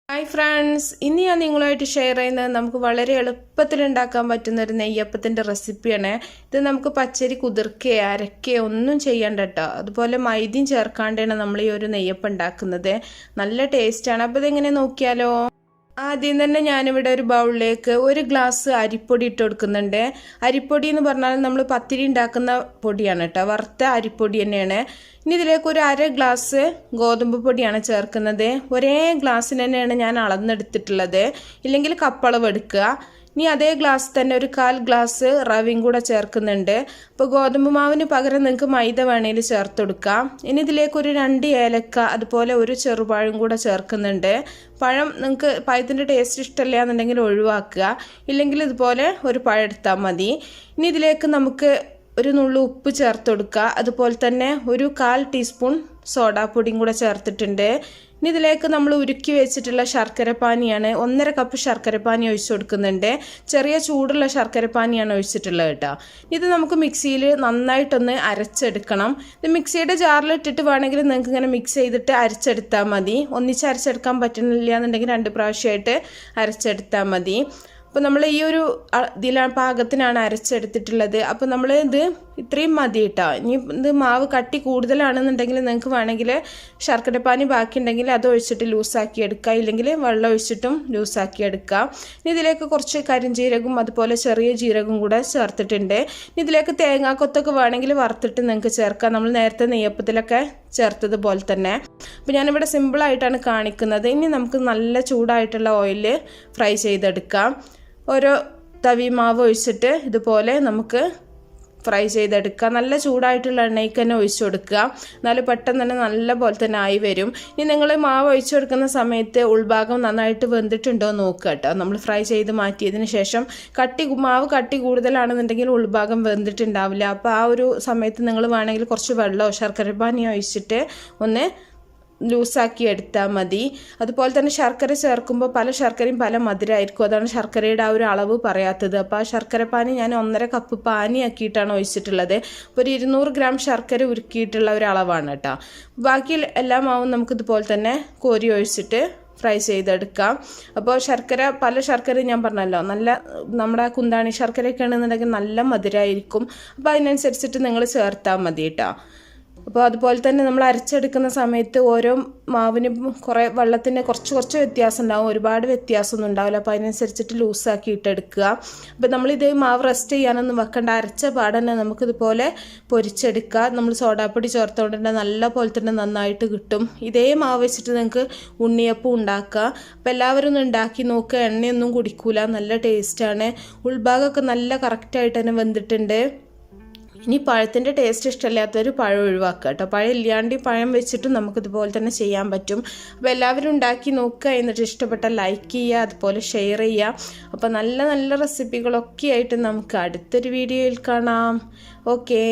Hi friends, ഇന്ന് ഞാൻ നിങ്ങളുമായിട്ട് ഷെയർ ചെയ്യുന്നത് നമുക്ക് വളരെ എളുപ്പത്തിൽ ഉണ്ടാക്കാൻ പറ്റുന്ന ഒരു നെയ്യപ്പത്തിൻ്റെ റെസിപ്പിയാണ്. ഇത് നമുക്ക് പച്ചരി കുതിർക്കുകയോ അരക്കുകയോ ഒന്നും ചെയ്യണ്ട കേട്ടോ. അതുപോലെ മൈദയും ചേർക്കാണ്ടാണ് നമ്മൾ ഈ ഒരു നെയ്യപ്പം ഉണ്ടാക്കുന്നത്. നല്ല ടേസ്റ്റാണ്. അപ്പോൾ ഇതെങ്ങനെ നോക്കിയാലോ. ആദ്യം തന്നെ ഞാനിവിടെ ഒരു ബൗളിലേക്ക് 1 ഗ്ലാസ് അരിപ്പൊടി ഇട്ട് കൊടുക്കുന്നുണ്ട്. അരിപ്പൊടി എന്ന് പറഞ്ഞാൽ നമ്മൾ പത്തിരി ഉണ്ടാക്കുന്ന പൊടിയാണ് കേട്ടോ, വറുത്ത അരിപ്പൊടി തന്നെയാണ്. ഇനി ഇതിലേക്ക് ഒരു 1/2 ഗ്ലാസ് ഗോതമ്പ് പൊടിയാണ് ചേർക്കുന്നത്. ഒരേ ഗ്ലാസ്സിന് തന്നെയാണ് ഞാൻ അളന്നെടുത്തിട്ടുള്ളത്, ഇല്ലെങ്കിൽ കപ്പളവ് എടുക്കുക. ഇനി അതേ ഗ്ലാസ് തന്നെ ഒരു 1/4 ഗ്ലാസ് റവയും കൂടെ ചേർക്കുന്നുണ്ട്. അപ്പോൾ ഗോതമ്പ് മാവിന് പകരം നിങ്ങൾക്ക് മൈദ വേണമെങ്കിൽ ചേർത്ത് കൊടുക്കാം. ഇനി ഇതിലേക്ക് ഒരു 2 ഏലക്ക, അതുപോലെ ഒരു ചെറുപഴം കൂടെ ചേർക്കുന്നുണ്ട്. പഴം നിങ്ങൾക്ക് പഴത്തിൻ്റെ ടേസ്റ്റ് ഇഷ്ടമില്ല എന്നുണ്ടെങ്കിൽ ഒഴിവാക്കുക, ഇല്ലെങ്കിൽ ഇതുപോലെ ഒരു പഴം എടുത്താൽ മതി. ഇനി ഇതിലേക്ക് നമുക്ക് ഒരു നുള്ളു ഉപ്പ് ചേർത്ത് കൊടുക്കുക. അതുപോലെ തന്നെ ഒരു 1/4 ടീസ്പൂൺ സോഡാപ്പൊടിയും കൂടെ ചേർത്തിട്ടുണ്ട്. ഇനി ഇതിലേക്ക് നമ്മൾ ഉരുക്കി വെച്ചിട്ടുള്ള ശർക്കരപ്പാനിയാണ്, 1.5 കപ്പ് ശർക്കരപ്പാനി ഒഴിച്ചു കൊടുക്കുന്നുണ്ട്. ചെറിയ ചൂടുള്ള ശർക്കരപ്പാനിയാണ് ഒഴിച്ചിട്ടുള്ളത് കേട്ടോ. ഇത് നമുക്ക് മിക്സിയിൽ നന്നായിട്ടൊന്ന് അരച്ചെടുക്കണം. ഇത് മിക്സിയുടെ ജാറിലിട്ടിട്ട് വേണമെങ്കിൽ നിങ്ങൾക്ക് ഇങ്ങനെ മിക്സ് ചെയ്തിട്ട് അരച്ചെടുത്താൽ മതി. ഒന്നിച്ച് അരച്ചെടുക്കാൻ പറ്റുന്നില്ല എന്നുണ്ടെങ്കിൽ 2 പ്രാവശ്യമായിട്ട് അരച്ചെടുത്താൽ മതി. അപ്പോൾ നമ്മൾ ഈ ഒരു പാകത്തിനാണ് അരച്ചെടുത്തിട്ടുള്ളത്. അപ്പോൾ നമ്മൾ ഇത് ഇത്രയും മതി കേട്ടോ. ഇനി ഇത് മാവ് കട്ടി കൂടുതലാണെന്നുണ്ടെങ്കിൽ നിങ്ങൾക്ക് വേണമെങ്കിൽ ശർക്കരപ്പാനി ബാക്കിയുണ്ടെങ്കിൽ അത് ഒഴിച്ചിട്ട് ലൂസാക്കി എടുക്കുക, ഇല്ലെങ്കിൽ വെള്ളം ഒഴിച്ചിട്ടും ലൂസാക്കി എടുക്കുക. ഇനി ഇതിലേക്ക് കുറച്ച് കരിഞ്ജീരകവും അതുപോലെ ചെറിയ ജീരകവും കൂടെ ചേർത്തിട്ടുണ്ട്. ഇനി ഇതിലേക്ക് തേങ്ങാക്കൊത്തൊക്കെ വേണമെങ്കിൽ വറുത്തിട്ട് നിങ്ങൾക്ക് ചേർക്കാം, നമ്മൾ നേരത്തെ നെയ്യപ്പത്തിലൊക്കെ ചേർത്തതുപോലെ തന്നെ. അപ്പോൾ ഞാനിവിടെ സിമ്പിളായിട്ടാണ് കാണിക്കുന്നത്. ഇനി നമുക്ക് നല്ല ചൂടായിട്ടുള്ള ഓയിൽ ഫ്രൈ ചെയ്തെടുക്കാം. ഓരോ തവി മാവ് ഒഴിച്ചിട്ട് ഇതുപോലെ നമുക്ക് ഫ്രൈ ചെയ്തെടുക്കുക. നല്ല ചൂടായിട്ടുള്ള എണ്ണയ്ക്ക് തന്നെ ഒഴിച്ചു കൊടുക്കുക, എന്നാലും പെട്ടെന്ന് തന്നെ നല്ല പോലെ തന്നെ ആയി വരും. ഇനി നിങ്ങൾ മാവ് ഒഴിച്ചു കൊടുക്കുന്ന സമയത്ത് ഉൾഭാഗം നന്നായിട്ട് വെന്തിട്ടുണ്ടോ നോക്കുക കേട്ടോ. നമ്മൾ ഫ്രൈ ചെയ്ത് മാറ്റിയതിന് ശേഷം മാവ് കട്ടി കൂടുതലാണെന്നുണ്ടെങ്കിൽ ഉൾഭാഗം വെന്തിട്ടുണ്ടാവില്ല. അപ്പോൾ ആ ഒരു സമയത്ത് നിങ്ങൾ വേണമെങ്കിൽ കുറച്ച് വെള്ളമോ ശർക്കരപ്പാനിയോ ഒഴിച്ചിട്ട് ഒന്ന് ലൂസാക്കി എടുത്താൽ മതി. അതുപോലെ തന്നെ ശർക്കര ചേർക്കുമ്പോൾ പല ശർക്കരയും പല മധുരമായിരിക്കും, അതാണ് ശർക്കരയുടെ ആ ഒരു അളവ് പറയാത്തത്. അപ്പോൾ ആ ശർക്കരപ്പാനി ഞാൻ 1.5 കപ്പ് പാനിയാക്കിയിട്ടാണ് ഒഴിച്ചിട്ടുള്ളത്. അപ്പോൾ ഒരു 200 ഗ്രാം ശർക്കര ഉരുക്കിയിട്ടുള്ള ഒരു അളവാണ് കേട്ടോ. ബാക്കി എല്ലാ മാവും നമുക്കിതുപോലെ തന്നെ കോരി ഒഴിച്ചിട്ട് ഫ്രൈ ചെയ്തെടുക്കാം. അപ്പോൾ പല ശർക്കര ഞാൻ പറഞ്ഞല്ലോ, നല്ല നമ്മുടെ കുന്താണി ശർക്കരയൊക്കെ ആണെന്നുണ്ടെങ്കിൽ നല്ല മധുരമായിരിക്കും. അപ്പോൾ അതിനനുസരിച്ചിട്ട് നിങ്ങൾ ചേർത്താൽ മതി കേട്ടോ. അപ്പോൾ അതുപോലെ തന്നെ നമ്മൾ അരച്ചെടുക്കുന്ന സമയത്ത് ഓരോ മാവിനും കുറേ വെള്ളത്തിൻ്റെ കുറച്ച് വ്യത്യാസം ഉണ്ടാവും, ഒരുപാട് വ്യത്യാസമൊന്നും ഉണ്ടാവില്ല. അപ്പോൾ അതിനനുസരിച്ചിട്ട് ലൂസാക്കി ഇട്ടെടുക്കുക. അപ്പോൾ നമ്മളിത് മാവ് റെസ്റ്റ് ചെയ്യാനൊന്നും വെക്കേണ്ട, അരച്ച പാടന്നെ നമുക്കിതുപോലെ പൊരിച്ചെടുക്കുക. നമ്മൾ സോഡാപ്പൊടി ചേർത്തുകൊണ്ട് തന്നെ നല്ല പോലെ തന്നെ നന്നായിട്ട് കിട്ടും. ഇതേ മാവ് വെച്ചിട്ട് നിങ്ങൾക്ക് ഉണ്ണിയപ്പം ഉണ്ടാക്കുക. അപ്പോൾ എല്ലാവരും ഒന്ന് ഉണ്ടാക്കി നോക്കുക, എണ്ണയൊന്നും കുടിക്കൂല, നല്ല ടേസ്റ്റാണ്. ഉൾഭാഗമൊക്കെ നല്ല കറക്റ്റായിട്ട് തന്നെ വെന്തിട്ടുണ്ട്. ഇനി പഴത്തിൻ്റെ ടേസ്റ്റ് ഇഷ്ടമില്ലാത്തൊരു പഴം ഒഴിവാക്കുക കേട്ടോ. പഴം ഇല്ലാണ്ട് പഴം വെച്ചിട്ടും നമുക്കിതുപോലെ തന്നെ ചെയ്യാൻ പറ്റും. അപ്പോൾ എല്ലാവരും ഉണ്ടാക്കി നോക്കുക, എന്നിട്ട് ഇഷ്ടപ്പെട്ടാൽ ലൈക്ക് ചെയ്യുക, അതുപോലെ ഷെയർ ചെയ്യുക. അപ്പോൾ നല്ല നല്ല റെസിപ്പികളൊക്കെ ആയിട്ട് നമുക്ക് അടുത്തൊരു വീഡിയോയിൽ കാണാം. ഓക്കേ.